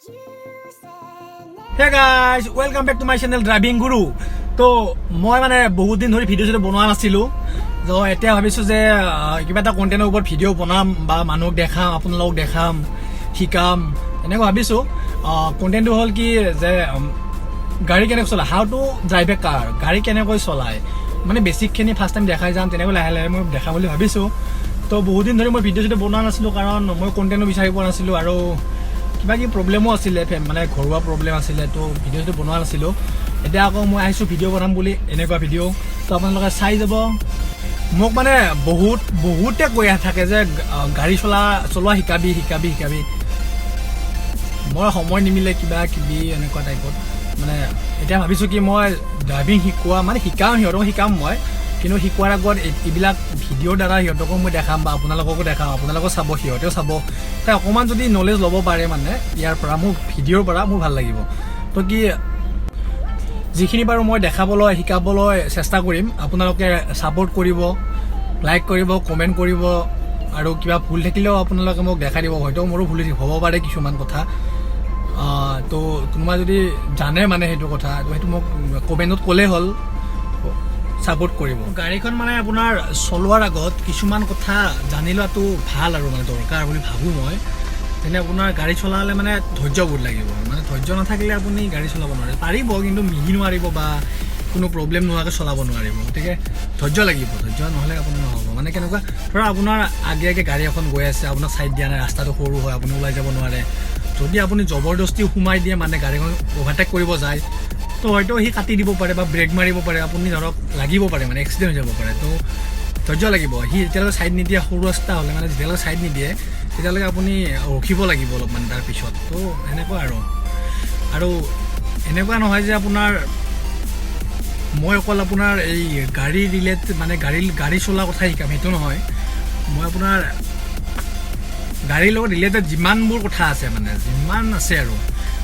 Hey guys, welcome back to my channel Driving Guru. তো মই মানে বহুত দিন ধৰি ভিডিও চিডিও বনোৱা নাছিলো। তো এতিয়া ভাবিছো যে কিবা এটা কন্টেন্টৰ ওপৰত ভিডিও বনাম বা মানুহক দেখাম, আপোনালোকক দেখাম, শিকাম এনেকৈ ভাবিছো। কন্টেন্টটো হ'ল কি যে গাড়ী কেনেকৈ চলায়, হাউ টু ড্ৰাইভ এ কাৰ, গাড়ী কেনেকৈ চলায়, মানে বেছিকখিনি ফাৰ্ষ্ট টাইম দেখাই যাম, তেনেকৈ লাহে লাহে মই দেখাম বুলি ভাবিছো। তো বহুত দিন ধৰি মই ভিডিও চিডিও বনোৱা নাছিলো, কাৰণ মই কন্টেন্টটো বিচাৰি পোৱা নাছিলো আৰু কিবা কিবি প্ৰব্লেমো আছিলে, মানে ঘৰুৱা প্ৰব্লেম আছিলে। তো ভিডিঅ' চিডিঅ' বনোৱা নাছিলোঁ। এতিয়া আকৌ মই আহিছোঁ ভিডিঅ' বনাম বুলি, এনেকুৱা ভিডিঅ'। তো আপোনালোকে চাই যাব। মোক মানে বহুতে কৈ থাকে যে গাড়ী চলোৱা শিকাবি। মই সময় নিমিলে কিবা কিবি এনেকুৱা টাইপত। মানে এতিয়া ভাবিছোঁ কি মই ড্ৰাইভিং শিকাম, সিহঁতকো শিকাম মই, কিন্তু শিকোৱাৰ আগত এইবিলাক ভিডিঅ'ৰ দ্বাৰা সিহঁতকো মই দেখাম বা আপোনালোককো দেখাম, আপোনালোকেও চাব, সিহঁতেও চাব। তাই অকণমান যদি নলেজ ল'ব পাৰে মানে ইয়াৰ পৰা, মোৰ ভিডিঅ'ৰ পৰা মোৰ ভাল লাগিব। তো কি যিখিনি বাৰু মই দেখাবলৈ শিকাবলৈ চেষ্টা কৰিম, আপোনালোকে ছাপোৰ্ট কৰিব, লাইক কৰিব, কমেণ্ট কৰিব, আৰু কিবা ভুল থাকিলেও আপোনালোকে মোক দেখাই দিব। হয়তো মোৰো ভুল হ'ব পাৰে কিছুমান কথা। তো কোনোবা যদি জানে মানে সেইটো কথা, তো সেইটো মোক কমেণ্টত ক'লেই হ'ল, ছাপোৰ্ট কৰিব। গাড়ীখন মানে আপোনাৰ চলোৱাৰ আগত কিছুমান কথা জানি লোৱাটো ভাল আৰু মানে দৰকাৰ বুলি ভাবোঁ মই। যেনে আপোনাৰ গাড়ী চলালে মানে ধৈৰ্য বহুত লাগিব, মানে ধৈৰ্য নাথাকিলে আপুনি গাড়ী চলাব নোৱাৰে। পাৰিব কিন্তু মিহি নোৱাৰিব বা কোনো প্ৰব্লেম নোহোৱাকৈ চলাব নোৱাৰিব। গতিকে ধৈৰ্য লাগিব, ধৈৰ্য নহ'লে আপোনাৰ নহ'ব। মানে কেনেকুৱা ধৰা আপোনাৰ আগে গাড়ী এখন গৈ আছে, আপোনাক ছাইড দিয়া নাই, ৰাস্তাটো সৰু হয়, আপুনি ওলাই যাব নোৱাৰে। যদি আপুনি জবৰদস্তি সোমাই দিয়ে মানে গাড়ীখন অভাৰটেক কৰিব যায়, তো হয়তো সি কাটি দিব পাৰে বা ব্ৰেক মাৰিব পাৰে, আপুনি ধৰক লাগিব পাৰে, মানে এক্সিডেণ্ট হৈ যাব পাৰে। তো ধৈৰ্য লাগিব। সি যেতিয়ালৈকে ছাইড নিদিয়ে, সৰু ৰাস্তা হ'লে মানে যেতিয়ালৈকে ছাইড নিদিয়ে তেতিয়ালৈকে আপুনি ৰখিব লাগিব অলপমান তাৰপিছত। তো এনেকুৱা আৰু এনেকুৱা নহয় যে আপোনাৰ মই অকল আপোনাৰ এই গাড়ী মানে গাড়ী চলোৱা কথা শিকাম, সেইটো নহয়। মই আপোনাৰ গাড়ীৰ লগত ৰিলেটেড যিমানবোৰ কথা আছে, মানে যিমান আছে আৰু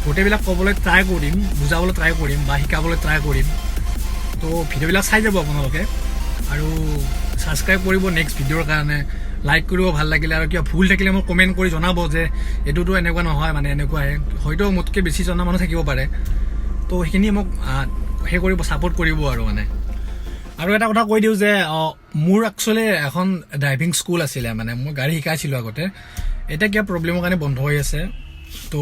গোটেইবিলাক ক'বলৈ ট্ৰাই কৰিম, বুজাবলৈ ট্ৰাই কৰিম বা শিকাবলৈ ট্ৰাই কৰিম। তো ভিডিঅ'বিলাক চাই যাব আপোনালোকে, আৰু ছাবস্ক্ৰাইব কৰিব নেক্সট ভিডিঅ'ৰ কাৰণে, লাইক কৰিব ভাল লাগিলে, আৰু কিবা ভুল থাকিলে মোক কমেণ্ট কৰি জনাব যে এইটোতো এনেকুৱা নহয়, মানে এনেকুৱাহে। হয়তো মোতকৈ বেছি জনা মানুহ থাকিব পাৰে। তো সেইখিনি মোক কৰিব, ছাপোৰ্ট কৰিব আৰু মানে। আৰু এটা কথা কৈ দিওঁ যে মোৰ একচুৱেলি এখন ড্ৰাইভিং স্কুল আছিলে, মানে মই গাড়ী শিকাইছিলোঁ আগতে। এতিয়া কিবা প্ৰব্লেমৰ কাৰণে বন্ধ হৈ আছে। তো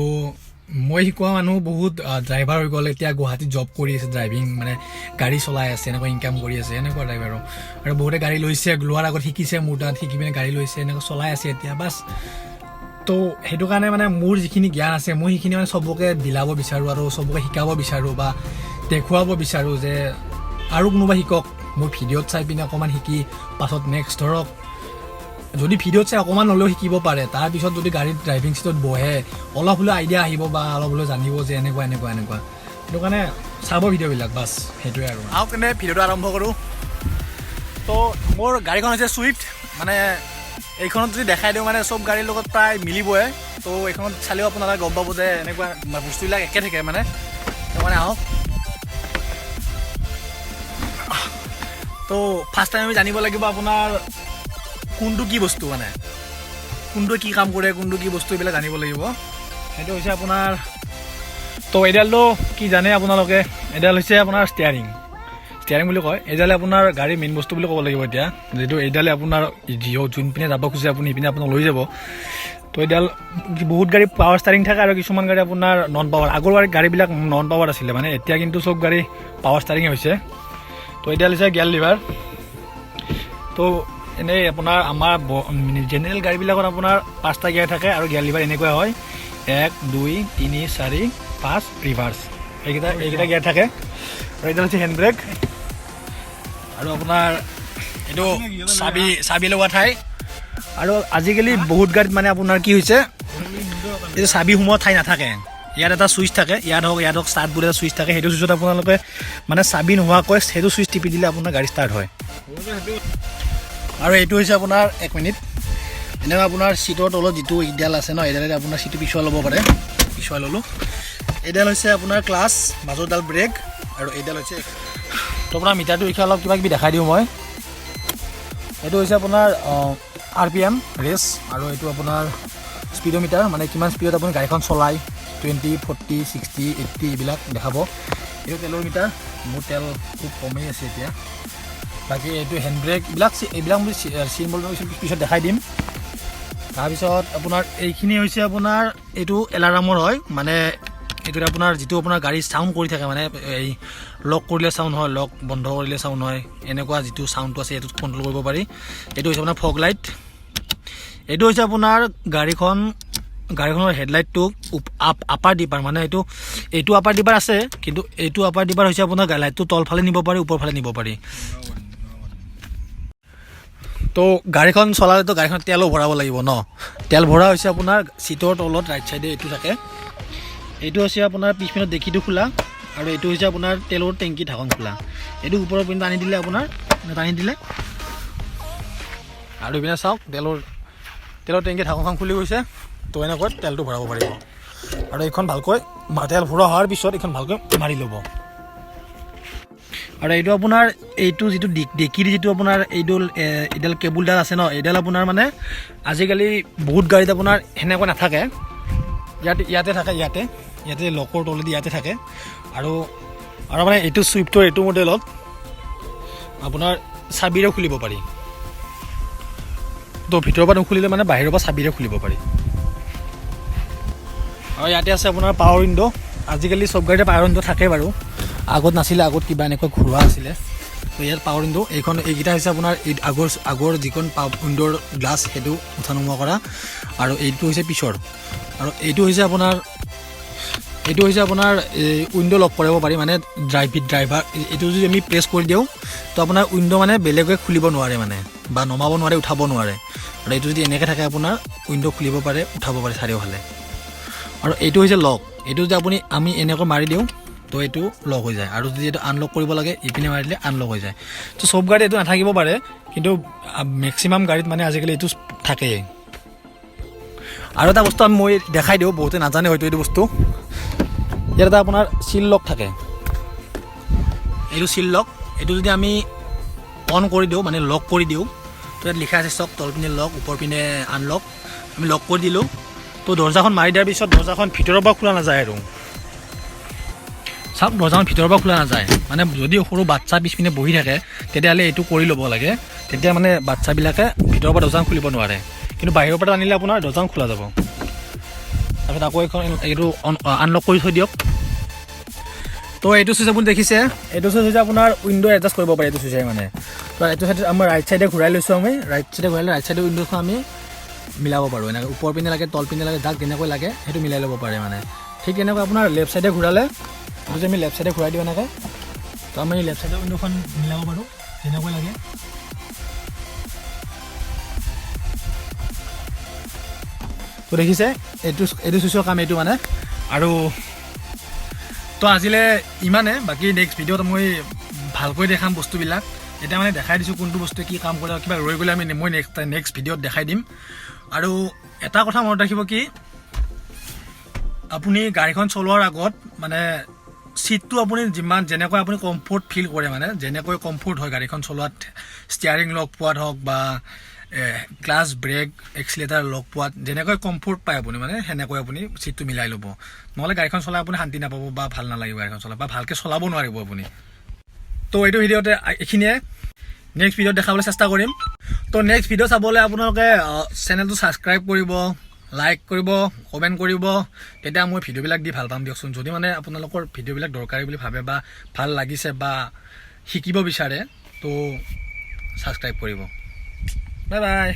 মই শিকোৱা মানুহ বহুত ড্ৰাইভাৰ হৈ গ'ল, এতিয়া গুৱাহাটীত জব কৰি আছে, ড্ৰাইভিং মানে গাড়ী চলাই আছে, এনেকুৱা ইনকাম কৰি আছে, এনেকুৱা ড্ৰাইভাৰো। আৰু বহুতে গাড়ী লৈছে, লোৱাৰ আগত শিকিছে, মোৰ তাত শিকি পিনে গাড়ী লৈছে, এনেকৈ চলাই আছে এতিয়া বাছ। তো সেইটো কাৰণে মানে মোৰ যিখিনি জ্ঞান আছে, মই সেইখিনি মানে চবকে বিলাব বিচাৰোঁ আৰু চবকে শিকাব বিচাৰোঁ বা দেখুৱাব বিচাৰোঁ যে আৰু কোনোবা শিকক। মোৰ ভিডিঅ'ত চাই পিনে অকণমান শিকি পাছত নেক্সট ধৰক যদি ভিডিঅ'ত চাই অকণমান হ'লেও শিকিব পাৰে, তাৰপিছত যদি গাড়ীত ড্ৰাইভিং ছিটত বহে অলপ হ'লেও আইডিয়া আহিব বা অলপ হ'লেও জানিব যে এনেকুৱা। সেইটো কাৰণে চাব ভিডিঅ'বিলাক, বাছ সেইটোৱে আৰু। আহক তেনে ভিডিঅ'টো আৰম্ভ কৰোঁ। তো মোৰ গাড়ীখন হৈছে ছুইফ্ট। মানে এইখনত যদি দেখাই দিওঁ মানে চব গাড়ীৰ লগত প্ৰায় মিলিবই। তো এইখনত চালেও আপোনালোকে গম পাব যে এনেকুৱা বস্তুবিলাক একে থাকে মানে। মানে আহক। তো ফাৰ্ষ্ট টাইম আমি জানিব লাগিব আপোনাৰ কোনটো কি বস্তু, মানে কোনটো কি কাম কৰে, কোনটো কি বস্তু, এইবিলাক জানিব লাগিব। সেইটো হৈছে আপোনাৰ, তো এইডালটো কি জানে আপোনালোকে, এইডাল হৈছে আপোনাৰ ষ্টিয়াৰিং বুলি কয়। এইডালে আপোনাৰ গাড়ীৰ মেইন বস্তু বুলি ক'ব লাগিব এতিয়া, যিহেতু এইডালে আপোনাৰ যোনপিনে যাব খোজে আপুনি সেইপিনে আপোনাক লৈ যাব। তো এইডাল বহুত গাড়ী পাৱাৰ ষ্টাৰিং থাকে আৰু কিছুমান গাড়ী আপোনাৰ নন পাৱাৰ। আগৰ গাড়ীবিলাক নন পাৱাৰ আছিলে, মানে এতিয়া কিন্তু চব গাড়ী পাৱাৰ ষ্টাৰিঙে হৈছে। তো এইডাল হৈছে গিয়াৰ লিভাৰ। তো এনেই আপোনাৰ আমাৰ জেনেৰেল গাড়ীবিলাকত আপোনাৰ 5টা গিয়াৰ থাকে আৰু গিয়াৰ লিভাৰ এনেকুৱা হয় 1 2 3 4 5 ৰিভাৰ্ছ, এইকেইটা গিয়াৰ থাকে। আৰু এইডাল হৈছে হেণ্ডব্ৰেক। আৰু আপোনাৰ এইটো চাবি লগোৱা ঠাই। আৰু আজিকালি বহুত গাড়ীত মানে আপোনাৰ কি হৈছে, এইটো চাবি সোমোৱা ঠাই নাথাকে। ইয়াত এটা ছুইচ থাকে, ইয়াত হওক ষ্টাৰ্ট বুলি এটা ছুইচ থাকে। সেইটো ছুইচত আপোনালোকে মানে চাবি নোহোৱাকৈ সেইটো ছুইচ টিপি দিলে আপোনাৰ গাড়ী ষ্টাৰ্ট হয়। আৰু এইটো হৈছে আপোনাৰ 1 মিনিট। এনেকুৱা আপোনাৰ ছিটৰ তলত যিটো এইডাল আছে ন, এইডালে আপোনাৰ ছিটটো পিছুৱাই ল'ব পাৰে, পিছুৱাই ল'লোঁ। এইডাল হৈছে আপোনাৰ ক্লাছ, মাজৰডাল ব্ৰেক, আৰু এইডাল হৈছে। তো আপোনাৰ মিটাৰটো বিষয়ে অলপ কিবা কিবি দেখাই দিওঁ মই। এইটো হৈছে আপোনাৰ RPM ৰেচ, আৰু এইটো আপোনাৰ স্পীডোমিটাৰ, মানে কিমান স্পীডত আপুনি গাড়ীখন চলায়, 20 40 60 80 এইবিলাক দেখাব এইটো তেলৰ মিটাৰ মোৰ তেল খুব কমেই আছে এতিয়া বাকী এইটো হেণ্ডব্ৰেক এইবিলাক মই চিম্বল পিছত দেখাই দিম তাৰপিছত আপোনাৰ এইখিনি হৈছে আপোনাৰ এইটো এলাৰ্মৰ হয় মানে এইটোত আপোনাৰ যিটো আপোনাৰ গাড়ী চাউণ্ড কৰি থাকে মানে এই লক কৰিলে চাউণ্ড হয় লক বন্ধ কৰিলে চাউণ্ড হয় এনেকুৱা যিটো চাউণ্ডটো আছে এইটোত কণ্ট্ৰল কৰিব পাৰি এইটো হৈছে আপোনাৰ ফগ লাইট এইটো হৈছে আপোনাৰ গাড়ীখনৰ হেডলাইটটো আপাৰ ডিপাৰ মানে এইটো আপাৰ ডিপাৰ আছে কিন্তু এইটো আপাৰ ডিপাৰ হৈছে আপোনাৰ লাইটটো তলফালে নিব পাৰি ওপৰফালে নিব পাৰি তো গাড়ীখন চলালেতো গাড়ীখন তেলো ভৰাব লাগিব ন তেল ভৰা হৈছে আপোনাৰ চিটৰ তলত ৰাইট চাইডে এইটো থাকে এইটো হৈছে আপোনাৰ পিছপিনত ডেকিটো খোলা আৰু এইটো হৈছে আপোনাৰ তেলৰ টেংকি ঢাকন খোলা এইটো ওপৰৰ পিনে টানি দিলে আপোনাৰ আৰু এইপিনে চাওক তেলৰ টেংকি ঢাকনখন খুলি গৈছে তো এনেকৈ তেলটো ভৰাব পাৰিব আৰু এইখন ভালকৈ তেল ভৰোৱা হোৱাৰ পিছত এইখন ভালকৈ মাৰি ল'ব আৰু এইটো আপোনাৰ এইটো যিটো ডেকিৰ যিটো আপোনাৰ এইডাল কেবুলডাল আছে ন এইডাল আপোনাৰ মানে আজিকালি বহুত গাড়ীত আপোনাৰ সেনেকৈ নাথাকে ইয়াতে থাকে ইয়াতে লকৰ তলেদি ইয়াতে থাকে আৰু মানে এইটো চুইফ্টৰ এইটো মডেলত আপোনাৰ চাবিৰে খুলিব পাৰি তো ভিতৰৰ পৰা নুখুলিলে মানে বাহিৰৰ পৰা চাবিৰে খুলিব পাৰি আৰু ইয়াতে আছে আপোনাৰ পাৱাৰ উইণ্ডো আজিকালি চব গাড়ীতে পাৱাৰ উইণ্ডো থাকে বাৰু আগত নাছিলে আগত কিবা এনেকৈ ঘূৰোৱা আছিলে তো ইয়াত পাৱাৰ উইণ্ডো এইকেইটা হৈছে আপোনাৰ আগৰ যিখন উইণ্ডোৰ গ্লাছ সেইটো উঠা নমোৱা কৰা আৰু এইটো হৈছে পিছৰ আৰু এইটো হৈছে আপোনাৰ উইণ্ডো লক কৰিব পাৰি মানে ড্ৰাইভাৰ এইটো যদি আমি প্ৰেছ কৰি দিওঁ তো আপোনাৰ উইণ্ডো মানে বেলেগে খুলিব নোৱাৰে মানে বা নমাব নোৱাৰে উঠাব নোৱাৰে আৰু এইটো যদি এনেকৈ থাকে আপোনাৰ উইণ্ডো খুলিব পাৰে উঠাব পাৰে চাৰিওফালে আৰু এইটো হৈছে লক এইটো যদি আমি এনেকৈ মাৰি দিওঁ তো এইটো লক হৈ যায় আৰু যদি এইটো আনলক কৰিব লাগে ইপিনে মাৰিলে আনলক হৈ যায় তো চব গাড়ীত এইটো নাথাকিব পাৰে কিন্তু মেক্সিমাম গাড়ীত মানে আজিকালি এইটো থাকেই আৰু এটা বস্তু মই দেখাই দিওঁ বহুতে নাজানে হয়তো এইটো বস্তু ইয়াত এটা আপোনাৰ চিল লক থাকে এইটো চিল লক এইটো যদি আমি অন কৰি দিওঁ মানে লক কৰি দিওঁ তো ইয়াত লিখা আছে চক তল পিনে লক ওপৰ পিনে আনলক আমি লক কৰি দিলোঁ তো দৰ্জাখন মাৰি দিয়াৰ পিছত দৰ্জাখন ভিতৰৰ পৰা খোলা নাযায় আৰু চাওক দৰ্জাখন ভিতৰৰ পৰা খোলা নাযায় মানে যদি সৰু বাচ্ছা পিছপিনে বহি থাকে তেতিয়াহ'লে এইটো কৰি ল'ব লাগে তেতিয়া মানে বাচ্ছাবিলাকে ভিতৰৰ পৰা দৰ্জাখন খুলিব নোৱাৰে কিন্তু বাহিৰৰ পৰা আনিলে আপোনাৰ দৰ্জাখন খোলা যাব তাৰপিছত আকৌ এইটো আনলক কৰি থৈ দিয়ক তো এইটো চুইচ আপুনি দেখিছে এইটো চুইচ হৈছে আপোনাৰ উইণ্ডো এডজাষ্ট কৰিব পাৰে এইটো চুইচে মানে তো এইটো চাইডে আমাৰ ৰাইট চাইডে ঘূৰাই লৈছোঁ আমি ৰাইট চাইডে উইণ্ডোখন আমি মিলাব পাৰোঁ এনেকৈ ওপৰ পিনে লাগে তল পিনে লাগে যাক যেনেকৈ লাগে সেইটো মিলাই ল'ব পাৰে মানে ঠিক তেনেকৈ আপোনাৰ লেফ্ট চাইডে ঘূৰালে যদি আমি লেফ্ট চাইডে ঘূৰাই দিওঁ এনেকৈ তো আমি লেফ্ট চাইডে উইণ্ডোখন মিলাব পাৰোঁ যেনেকৈ লাগে তো দেখিছে এইটো চুইচৰ কাম এইটো মানে আৰু তো আজিলৈ ইমানে বাকী নেক্সট ভিডিঅ'ত মই ভালকৈ দেখাম বস্তুবিলাক এতিয়া মানে দেখাই দিছোঁ কোনটো বস্তুৱে কি কাম কৰে কিবা ৰৈ গ'লে মই নেক্সট ভিডিঅ'ত দেখাই দিম আৰু এটা কথা মনত ৰাখিব কি আপুনি গাড়ীখন চলোৱাৰ আগত মানে চিটটো আপুনি যেনেকৈ আপুনি কমফৰ্ট ফিল কৰে মানে যেনেকৈ কমফৰ্ট হয় গাড়ীখন চলোৱাত ষ্টিয়াৰিং লক পোৱাত হওক বা ক্লাছ ব্ৰেক এক্সিলেটাৰ লক পোৱাত যেনেকৈ কমফৰ্ট পায় আপুনি মানে সেনেকৈ আপুনি চিটটো মিলাই ল'ব নহ'লে গাড়ীখন চলাই আপুনি শান্তি নাপাব বা ভাল নালাগিব গাড়ীখন চলাই বা ভালকৈ চলাব নোৱাৰিব আপুনি তো এইটো ভিডিঅ'তে এইখিনিয়ে নেক্সট ভিডিঅ'ত দেখাবলৈ চেষ্টা কৰিম তো নেক্সট ভিডিঅ' চাবলৈ আপোনালোকে চেনেলটো ছাবস্ক্ৰাইব কৰিব লাইক কৰিব কমেণ্ট কৰিব তেতিয়া মই ভিডিঅ'বিলাক দি ভাল পাম দিয়কচোন যদি মানে আপোনালোকৰ ভিডিঅ'বিলাক দৰকাৰী বুলি ভাবে বা ভাল লাগিছে বা শিকিব বিচাৰে তো ছাবস্ক্ৰাইব কৰিব বাই বাই